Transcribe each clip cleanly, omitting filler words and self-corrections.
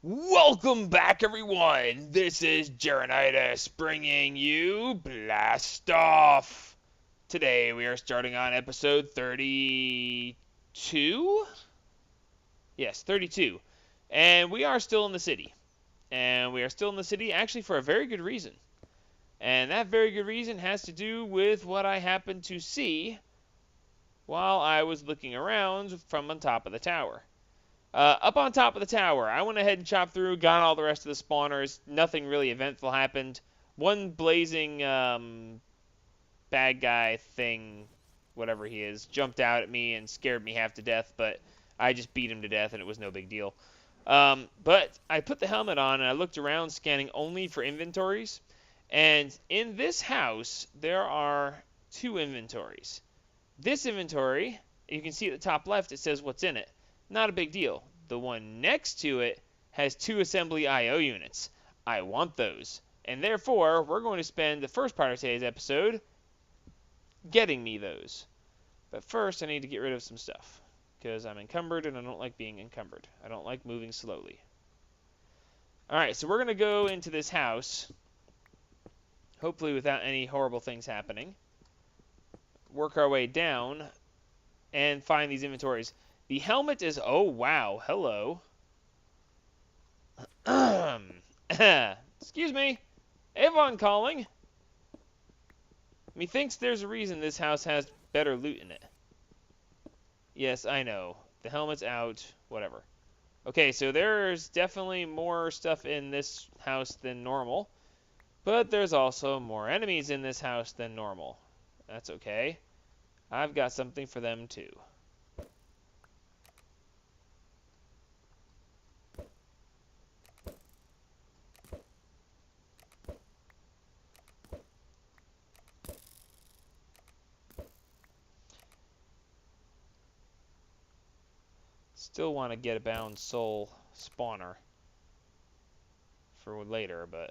Welcome back, everyone. This is Geronitis bringing you Blast Off. Today we are starting on episode 32. Yes, 32. And we are still in the city. And we are still in the city actually for a very good reason. And that very good reason has to do with what I happened to see while I was looking around from on top of the tower. Up on top of the tower, I went ahead and chopped through, got all the rest of the spawners. Nothing really eventful happened. One blazing bad guy thing, whatever he is, jumped out at me and scared me half to death, but I just beat him to death and it was no big deal. But I put the helmet on and I looked around scanning only for inventories. And in this house, there are two inventories. This inventory, you can see at the top left, it says what's in it. Not a big deal. The one next to it has two assembly IO units. I want those. And therefore, we're going to spend the first part of today's episode getting me those. But first, I need to get rid of some stuff. Because I'm encumbered and I don't like being encumbered. I don't like moving slowly. Alright, so we're going to go into this house. Hopefully without any horrible things happening. Work our way down and find these inventories. The helmet is... Oh, wow. Hello. Excuse me. Avon calling. Methinks there's a reason this house has better loot in it. Yes, I know. The helmet's out. Whatever. Okay, so there's definitely more stuff in this house than normal. But there's also more enemies in this house than normal. That's okay. I've got something for them too. Still want to get a bound soul spawner for later, but...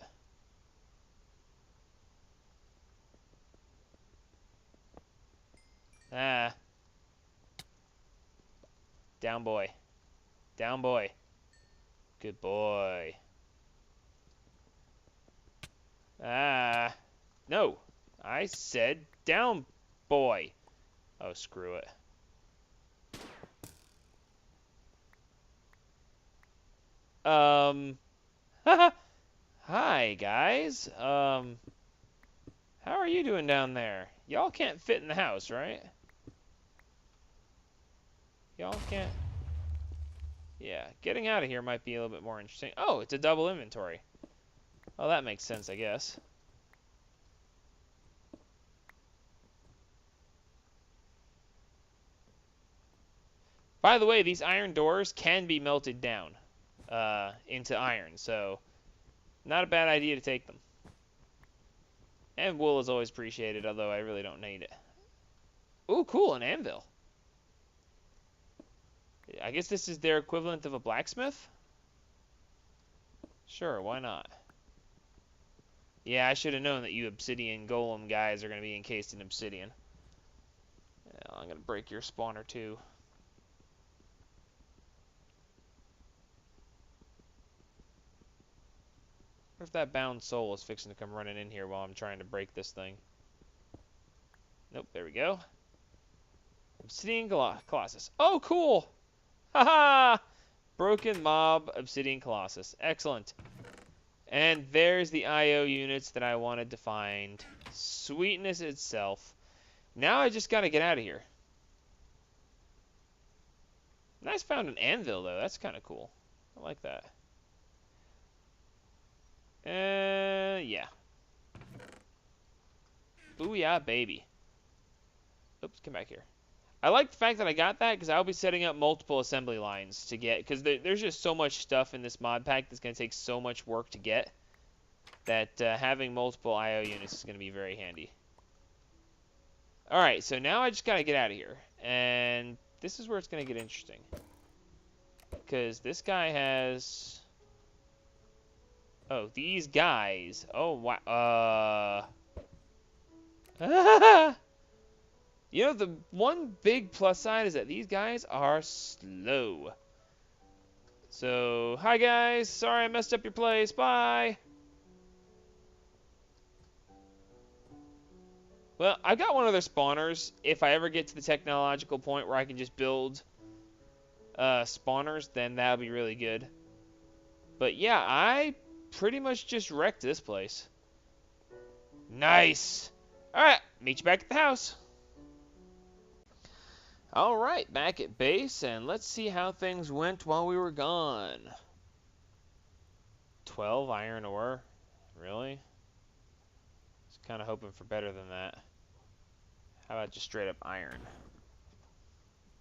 Ah. Down boy. Down boy. Good boy. Ah. No. I said down boy. Oh, screw it. Hi, guys. How are you doing down there? Y'all can't fit in the house, right? Y'all can't... Yeah, getting out of here might be a little bit more interesting. Oh, it's a double inventory. Oh, that makes sense, I guess. By the way, these iron doors can be melted down into iron, so not a bad idea to take them. And wool is always appreciated, although I really don't need it. Ooh, cool, an anvil. I guess this is their equivalent of a blacksmith? Sure, why not? Yeah, I should have known that you obsidian golem guys are going to be encased in obsidian. I'm going to break your spawner too. What if that bound soul is fixing to come running in here while I'm trying to break this thing? Nope, there we go. Obsidian Colossus. Oh, cool! Haha! Broken mob Obsidian Colossus. Excellent. And there's the IO units that I wanted to find. Sweetness itself. Now I just gotta get out of here. Nice found an anvil, though. That's kind of cool. I like that. Yeah. Booyah, baby. Oops, come back here. I like the fact that I got that because I'll be setting up multiple assembly lines to get, because there's just so much stuff in this mod pack that's going to take so much work to get that having multiple IO units is going to be very handy. Alright, so now I just got to get out of here. And this is where it's going to get interesting. Because this guy has... Oh, these guys. Oh, wow. You know, the one big plus side is that these guys are slow. So, hi guys. Sorry I messed up your place. Bye. Well, I've got one of their spawners. If I ever get to the technological point where I can just build spawners, then that'll be really good. But yeah, I pretty much just wrecked this place. Nice. Alright, meet you back at the house. Alright, back at base, and let's see how things went while we were gone. 12 iron ore? Really? I was kind of hoping for better than that. How about just straight up iron?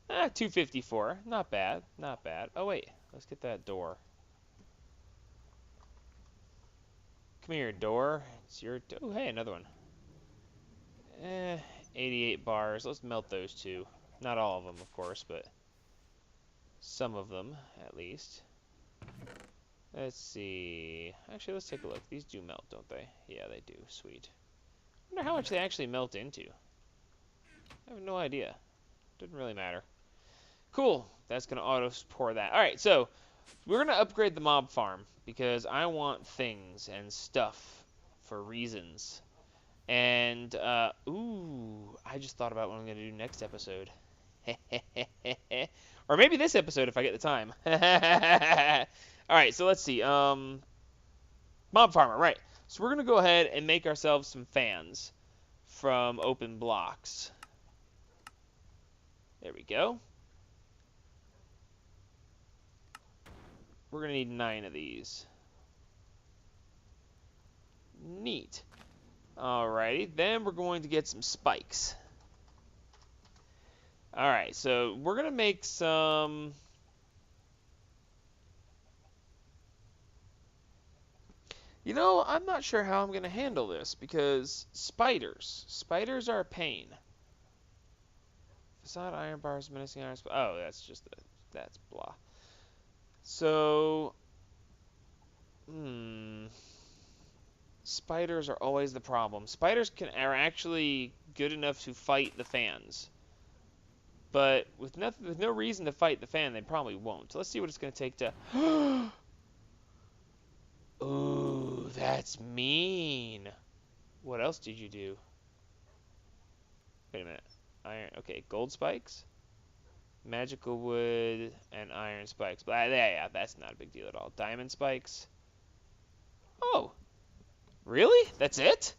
254. Not bad. Not bad. Oh, wait. Let's get that door. Come here, door. It's your... Oh, hey, another one. 88 bars. Let's melt those two. Not all of them, of course, but some of them, at least. Let's see. Actually, let's take a look. These do melt, don't they? Yeah, they do. Sweet. I wonder how much they actually melt into. I have no idea. Doesn't really matter. Cool. That's going to auto-pour that. Alright, so we're going to upgrade the mob farm because I want things and stuff for reasons. And, ooh, I just thought about what I'm going to do next episode. Or maybe this episode if I get the time. Alright, so let's see. Mob farmer, right. So we're going to go ahead and make ourselves some fans from open blocks. There we go. We're going to need 9 of these. Neat. Alrighty, then we're going to get some spikes. Alright, so we're going to make some... You know, I'm not sure how I'm going to handle this, because spiders. Spiders are a pain. Facade iron bars, menacing iron... Oh, that's just... That's blah. So... Spiders are always the problem. Spiders are actually good enough to fight the fans. But with no reason to fight the fan, they probably won't. So let's see what it's going to take to... Ooh, that's mean. What else did you do? Wait a minute. Iron. Okay, gold spikes, magical wood, and iron spikes. But yeah, that's not a big deal at all. Diamond spikes. Oh, really? That's it?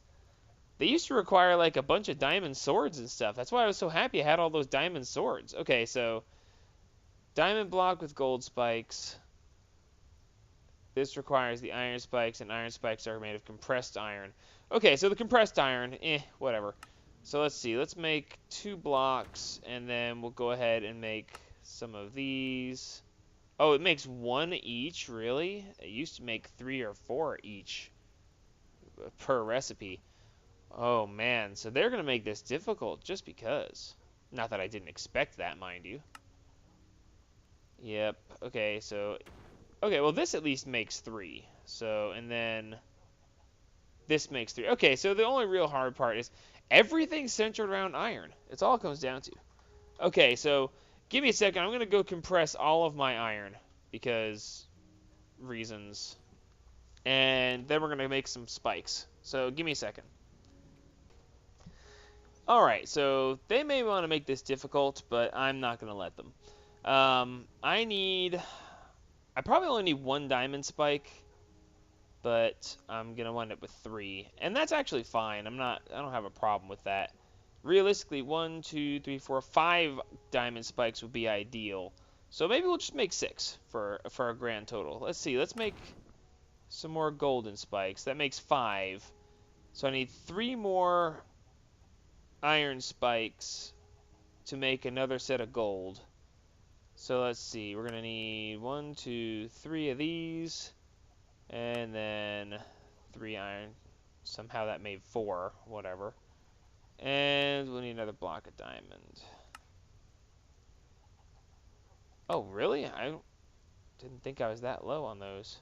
They used to require like a bunch of diamond swords and stuff. That's why I was so happy I had all those diamond swords. Okay, so diamond block with gold spikes. This requires the iron spikes, and iron spikes are made of compressed iron. Okay, so the compressed iron, whatever. So let's see. Let's make 2 blocks, and then we'll go ahead and make some of these. Oh, it makes 1 each, really? It used to make 3 or 4 each per recipe. Oh, man. So they're going to make this difficult just because. Not that I didn't expect that, mind you. Yep. Okay, so... Okay, well, this at least makes 3. So, and then... This makes 3. Okay, so the only real hard part is everything's centered around iron. It's all it comes down to. Okay, so give me a second. I'm going to go compress all of my iron because reasons. And then we're going to make some spikes. So give me a second. Alright, so they may want to make this difficult, but I'm not going to let them. I probably only need 1 diamond spike, but I'm going to wind up with 3. And that's actually fine. I don't have a problem with that. Realistically, 1, 2, 3, 4, 5 diamond spikes would be ideal. So maybe we'll just make 6 for a grand total. Let's see. Let's make some more golden spikes. That makes 5. So I need 3 more iron spikes to make another set of gold. So let's see. We're going to need 1, 2, 3 of these. And then 3 iron. Somehow that made 4. Whatever. And we'll need another block of diamond. Oh, really? I didn't think I was that low on those.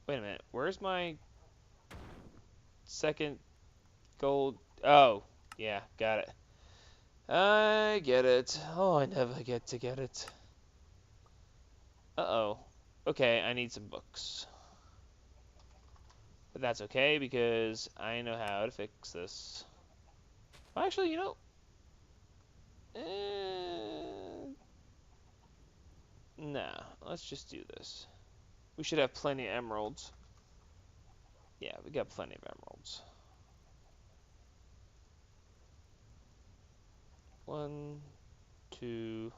Wait a minute. Where's my second gold? Oh, yeah, got it. I get it. Oh, I never get to get it. Uh-oh. Okay, I need some books. But that's okay, because I know how to fix this. Well, actually, you know... Nah, let's just do this. We should have plenty of emeralds. Yeah, we got plenty of emeralds. 1, 2,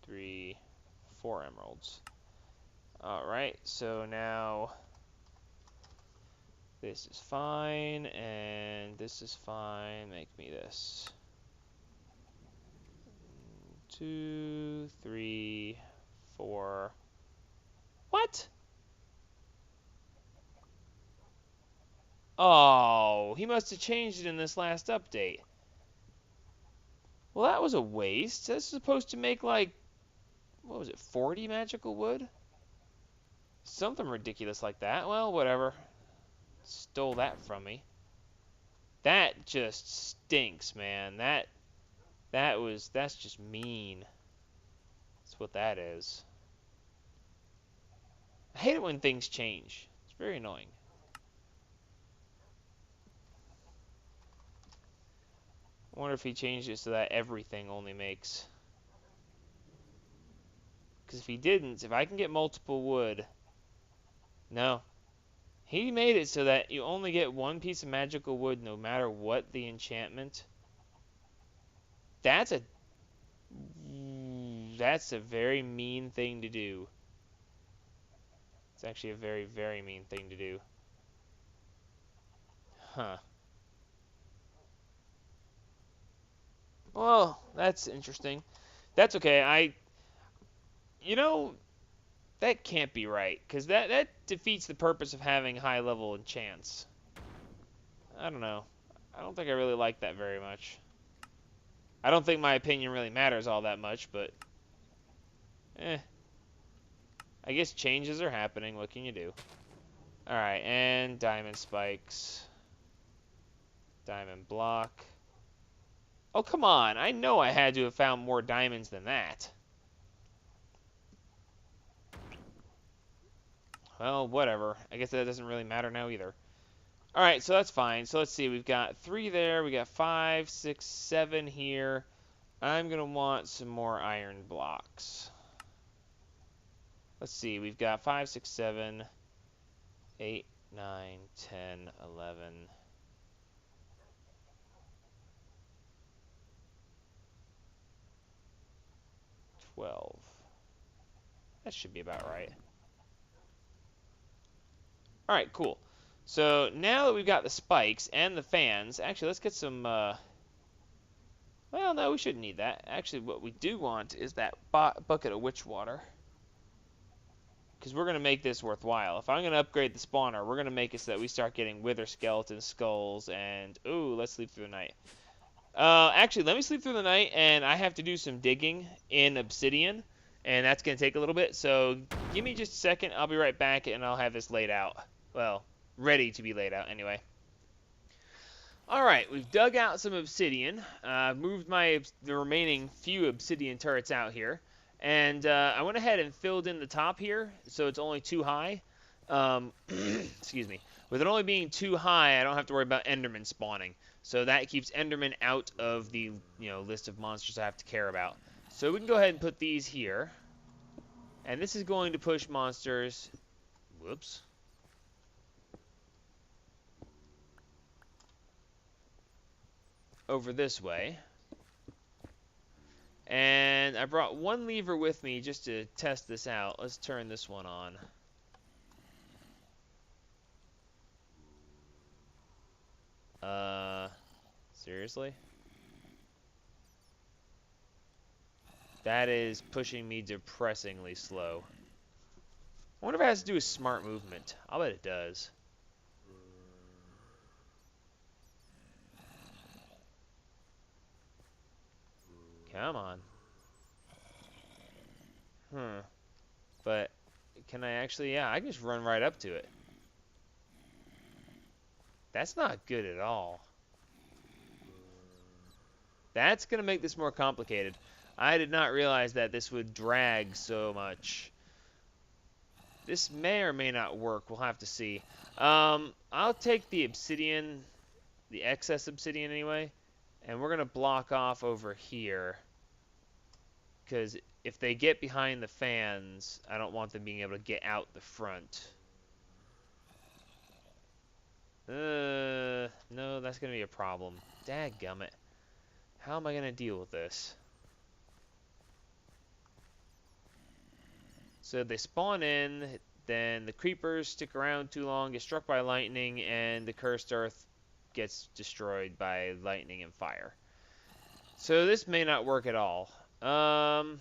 3, 4 emeralds. Alright, so now this is fine, and this is fine. Make me this. 2, 3, 4. What? Oh, he must have changed it in this last update. Well, that was a waste. That's supposed to make like, what was it, 40 magical wood? Something ridiculous like that. Well, whatever. Stole that from me. That just stinks, man. That's just mean. That's what that is. I hate it when things change. It's very annoying. I wonder if he changed it so that everything only makes... Because if he didn't, if I can get multiple wood... No. He made it so that you only get one piece of magical wood no matter what the enchantment. That's a... That's a very mean thing to do. It's actually a very, very mean thing to do. Huh. Well, that's interesting. That's okay. You know, that can't be right, because that defeats the purpose of having high-level enchants. I don't know. I don't think I really like that very much. I don't think my opinion really matters all that much, but... I guess changes are happening. What can you do? Alright, and diamond spikes. Diamond block. Oh, come on. I know I had to have found more diamonds than that. Well, whatever. I guess that doesn't really matter now either. Alright, so that's fine. So let's see. We've got 3 there. We got 5, 6, 7 here. I'm going to want some more iron blocks. Let's see. We've got 5, 6, 7, 8, 9, 10, 11... 12. That should be about right. Alright, cool. So now that we've got the spikes and the fans, actually let's get some, well, no, we shouldn't need that. Actually, what we do want is that bucket of witch water. Because we're going to make this worthwhile. If I'm going to upgrade the spawner, we're going to make it so that we start getting wither skeleton skulls and, ooh, let's sleep through the night. Actually, let me sleep through the night, and I have to do some digging in obsidian, and that's going to take a little bit, so give me just a second. I'll be right back, and I'll have this laid out. Well, ready to be laid out, anyway. Alright, we've dug out some obsidian. I've moved the remaining few obsidian turrets out here, and I went ahead and filled in the top here, so it's only 2 high. Excuse me. With it only being 2 high, I don't have to worry about enderman spawning. So that keeps enderman out of the list of monsters I have to care about. So we can go ahead and put these here. And this is going to push monsters... Whoops. Over this way. And I brought one lever with me just to test this out. Let's turn this one on. Seriously? That is pushing me depressingly slow. I wonder if it has to do with smart movement. I'll bet it does. Come on. But can I actually... Yeah, I can just run right up to it. That's not good at all. That's going to make this more complicated. I did not realize that this would drag so much. This may or may not work. We'll have to see. I'll take the obsidian, the excess obsidian anyway, and we're going to block off over here. Because if they get behind the fans, I don't want them being able to get out the front. No, that's going to be a problem. Dadgummit. How am I going to deal with this? So they spawn in, then the creepers stick around too long, get struck by lightning, and the cursed earth gets destroyed by lightning and fire. So this may not work at all. Crud.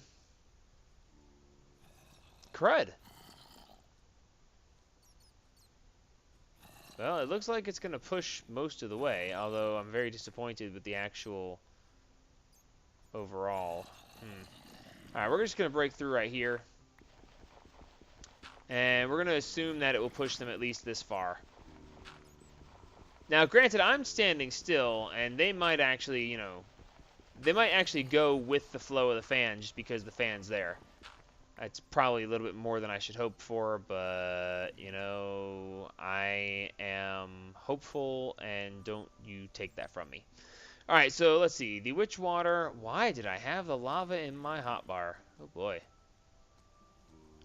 Well, it looks like it's going to push most of the way, although I'm very disappointed with the actual overall. Alright, we're just going to break through right here. And we're going to assume that it will push them at least this far. Now, granted, I'm standing still, and they might actually, you know, they might actually go with the flow of the fan just because the fan's there. It's probably a little bit more than I should hope for, but, you know, I am hopeful, and don't you take that from me. Alright, so let's see. The witch water. Why did I have the lava in my hotbar? Oh, boy.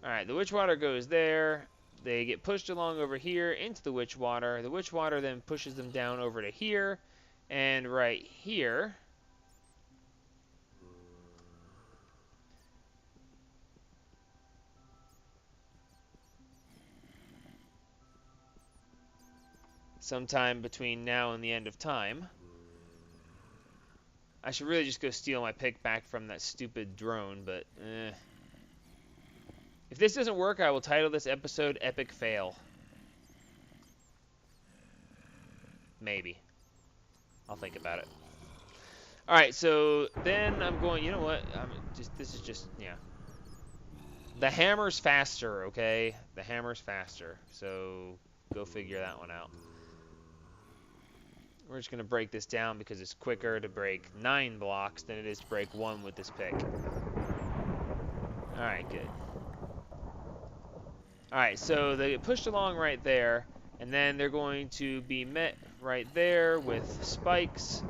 Alright, the witch water goes there. They get pushed along over here into the witch water. The witch water then pushes them down over to here. And right here... sometime between now and the end of time. I should really just go steal my pick back from that stupid drone, but if this doesn't work, I will title this episode Epic Fail. Maybe. I'll think about it. Alright, so then I'm going, you know what? This is just, yeah. The hammer's faster, okay? The hammer's faster. So go figure that one out. We're just going to break this down because it's quicker to break 9 blocks than it is to break 1 with this pick. Alright, good. Alright, so they get pushed along right there, and then they're going to be met right there with spikes,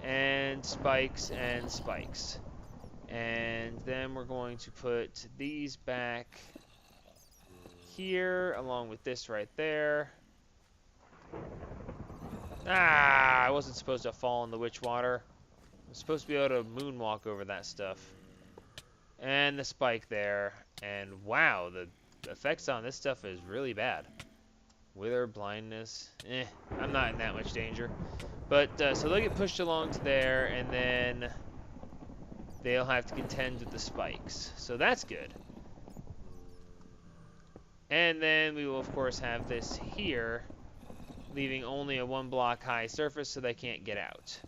and spikes, and spikes. And then we're going to put these back here, along with this right there. Ah, I wasn't supposed to fall in the witch water. I'm supposed to be able to moonwalk over that stuff. And the spike there. And wow, the effects on this stuff is really bad. Wither, blindness. I'm not in that much danger. But, so they'll get pushed along to there, and then they'll have to contend with the spikes. So that's good. And then we will, of course, have this here, leaving only a 1 block high surface so they can't get out.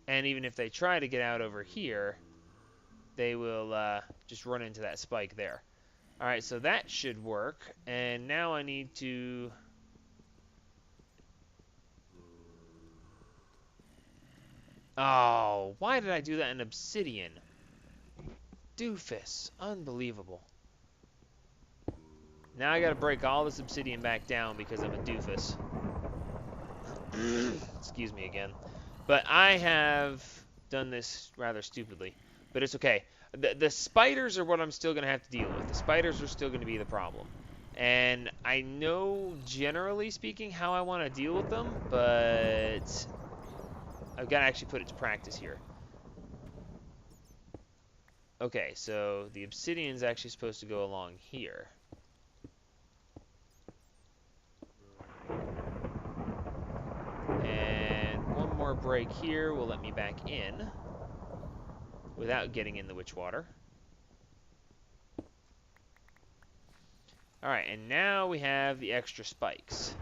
And even if they try to get out over here, they will just run into that spike there. Alright, so that should work. And now I need to... Oh, why did I do that in obsidian? Doofus. Unbelievable. Now I gotta break all this obsidian back down because I'm a doofus. Excuse me again. But I have done this rather stupidly. But it's okay. The spiders are what I'm still gonna have to deal with. The spiders are still gonna be the problem. And I know, generally speaking, how I want to deal with them, but I've got to actually put it to practice here. Okay, so the obsidian's actually supposed to go along here. And one more break here will let me back in without getting in the witch water. Alright, and now we have the extra spikes.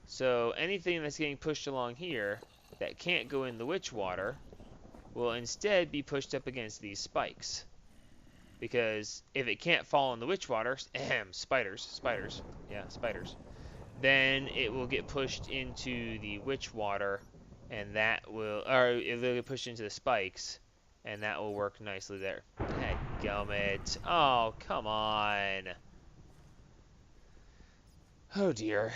So anything that's getting pushed along here that can't go in the witch water will instead be pushed up against these spikes. Because if it can't fall in the witch water, spiders, then it will get pushed into the witch water, and that will, or it'll get pushed into the spikes, and that will work nicely there. Dadgummit. Oh, come on. Oh, dear.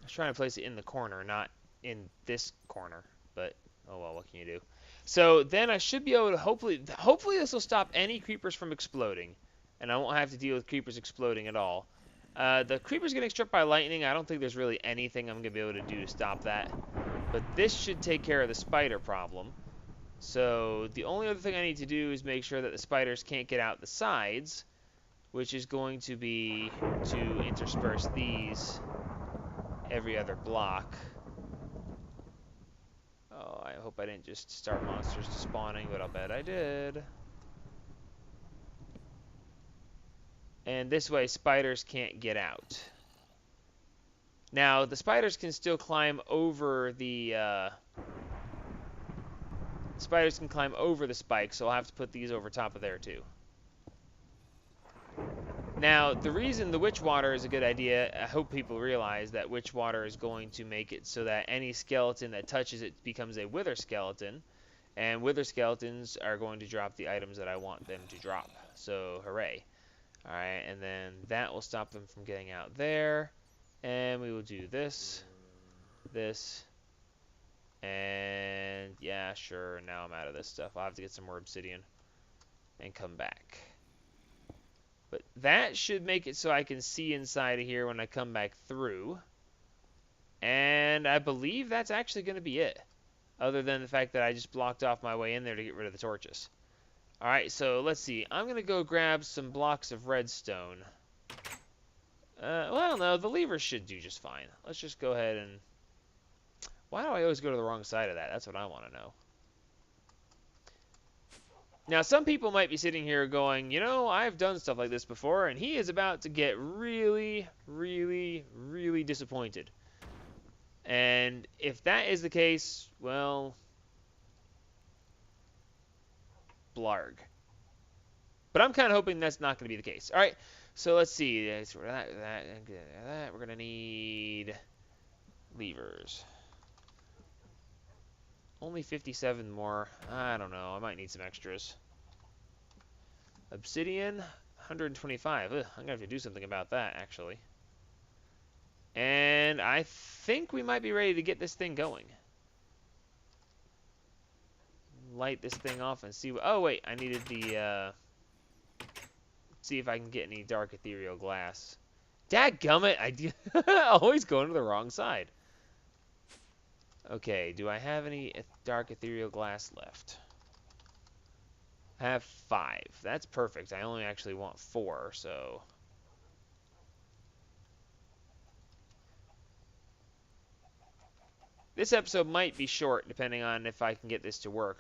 I was trying to place it in the corner, not in this corner. But, oh well, what can you do? So then I should be able to hopefully this will stop any creepers from exploding. And I won't have to deal with creepers exploding at all. The creepers getting struck by lightning, I don't think there's really anything I'm going to be able to do to stop that. But this should take care of the spider problem. So the only other thing I need to do is make sure that the spiders can't get out the sides, which is going to be to intersperse these every other block. Oh, I hope I didn't just start monsters spawning, but I'll bet I did. And this way, spiders can't get out. Now, the spiders can still climb over the spikes, so I'll have to put these over top of there too. Now, the reason the witch water is a good idea, I hope people realize that witch water is going to make it so that any skeleton that touches it becomes a wither skeleton, and wither skeletons are going to drop the items that I want them to drop. So, hooray. Alright, and then that will stop them from getting out there. And we will do this, this, and yeah, sure, now I'm out of this stuff. I'll have to get some more obsidian and come back. But that should make it so I can see inside of here when I come back through. And I believe that's actually going to be it. Other than the fact that I just blocked off my way in there to get rid of the torches. Alright, so let's see. I'm going to go grab some blocks of redstone. Well, no, the levers should do just fine. Let's just go ahead and... Why do I always go to the wrong side of that? That's what I want to know. Now, some people might be sitting here going, you know, I've done stuff like this before, and he is about to get really, really, really disappointed. And if that is the case, well, blarg. But I'm kind of hoping that's not going to be the case. All right, so let's see. We're going to need levers. Only 57 more. I don't know. I might need some extras. Obsidian, 125. Ugh, I'm going to have to do something about that, actually. And I think we might be ready to get this thing going. Light this thing off and see what... Oh, wait. I needed the... See if I can get any dark ethereal glass. Dadgummit! I always go to the wrong side. Okay, do I have any dark ethereal glass left? I have 5. That's perfect. I only actually want 4, so... This episode might be short, depending on if I can get this to work.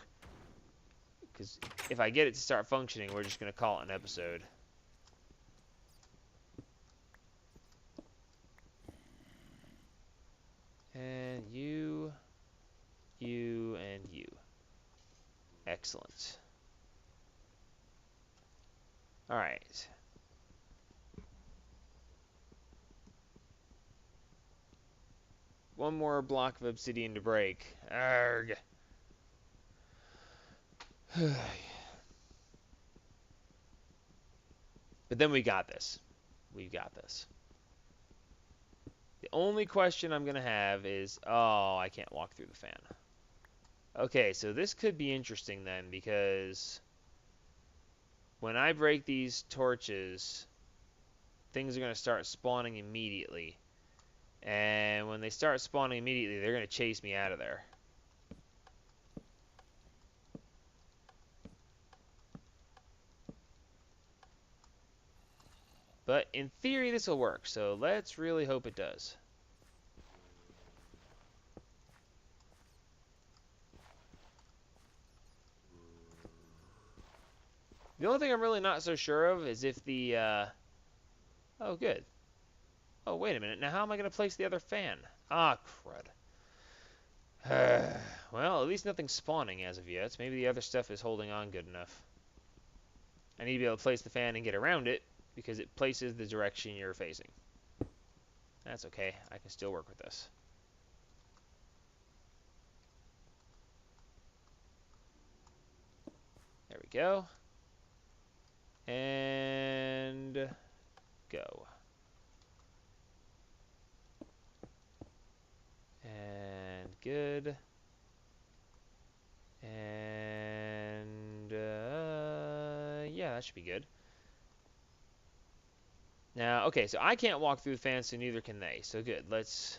Because if I get it to start functioning, we're just going to call it an episode. And you, and you. Excellent. Alright. One more block of obsidian to break. Arrgh. But then we got this. We've got this. The only question I'm going to have is... Oh, I can't walk through the fan. Okay, so this could be interesting then, because... When I break these torches, things are going to start spawning immediately. And when they start spawning immediately, they're going to chase me out of there. But in theory, this will work, so let's really hope it does. The only thing I'm really not so sure of is if the... Oh, good. Oh, wait a minute. Now, how am I going to place the other fan? Ah, crud. Well, at least nothing's spawning as of yet. Maybe the other stuff is holding on good enough. I need to be able to place the fan and get around it, because it places the direction you're facing. That's okay. I can still work with this. There we go. and go. And good. And yeah, that should be good. Now, okay, so I can't walk through the fence, so neither can they. So good. Let's...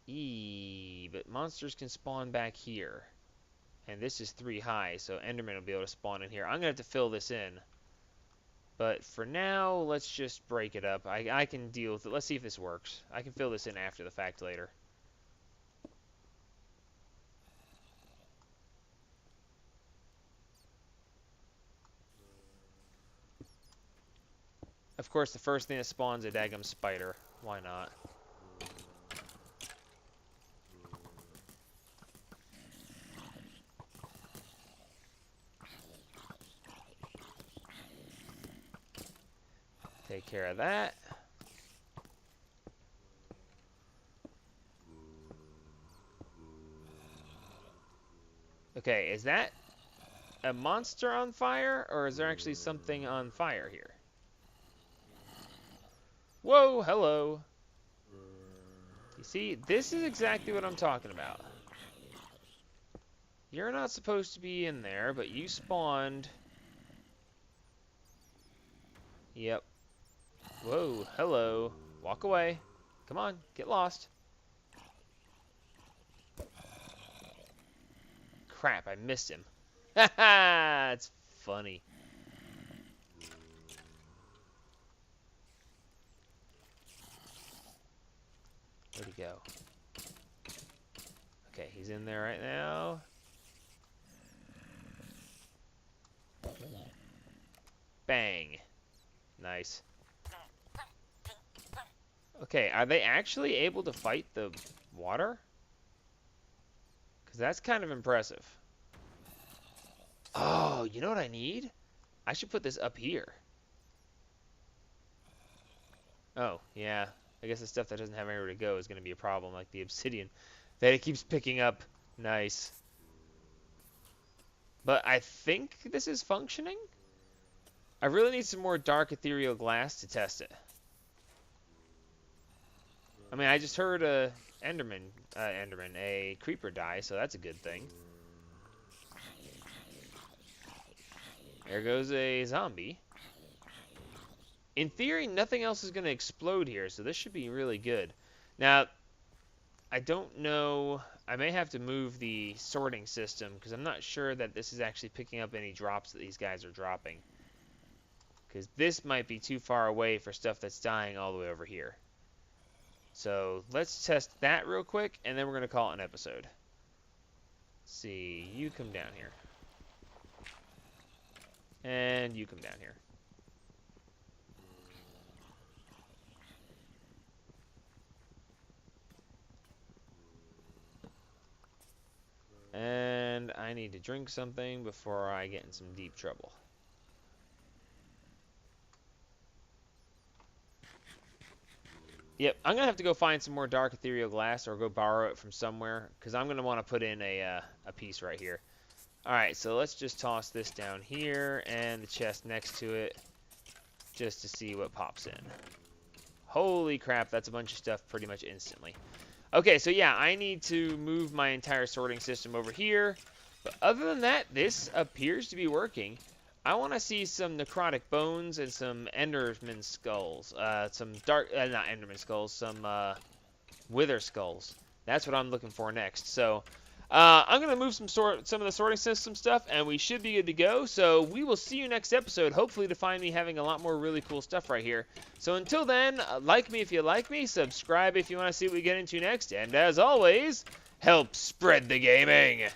But monsters can spawn back here. And this is 3 high, so Enderman will be able to spawn in here. I'm going to have to fill this in. But for now, let's just break it up. I can deal with it. Let's see if this works. I can fill this in after the fact later. Of course, the first thing that spawns a daggum spider. Why not? Take care of that. Okay, is that a monster on fire, or is there actually something on fire here? Whoa, hello. You see, this is exactly what I'm talking about. You're not supposed to be in there, but you spawned. Yep. Whoa, hello. Walk away. Come on, get lost. Crap, I missed him. Haha, it's funny. Where'd he go? Okay, he's in there right now. Bang. Nice. Okay, are they actually able to fight the water? Because that's kind of impressive. Oh, you know what I need? I should put this up here. Oh, yeah. I guess the stuff that doesn't have anywhere to go is going to be a problem, like the obsidian that it keeps picking up. Nice. But I think this is functioning? I really need some more dark ethereal glass to test it. I mean, I just heard a a creeper die, so that's a good thing. There goes a zombie. In theory, nothing else is going to explode here, so this should be really good. Now, I don't know. I may have to move the sorting system, because I'm not sure that this is actually picking up any drops that these guys are dropping. Because this might be too far away for stuff that's dying all the way over here. So let's test that real quick, and then we're going to call it an episode. Let's see, you come down here. And you come down here. And I need to drink something before I get in some deep trouble. Yep, I'm going to have to go find some more dark ethereal glass or go borrow it from somewhere, because I'm going to want to put in a piece right here. Alright, so let's just toss this down here and the chest next to it just to see what pops in. Holy crap, that's a bunch of stuff pretty much instantly. Okay, so yeah, I need to move my entire sorting system over here. But other than that, this appears to be working. I want to see some necrotic bones and some enderman skulls. Some dark, not enderman skulls, some wither skulls. That's what I'm looking for next. So I'm going to move some of the sorting system stuff, and we should be good to go. So we will see you next episode, hopefully to find me having a lot more really cool stuff right here. So until then, like me if you like me, subscribe if you want to see what we get into next, and as always, help spread the gaming!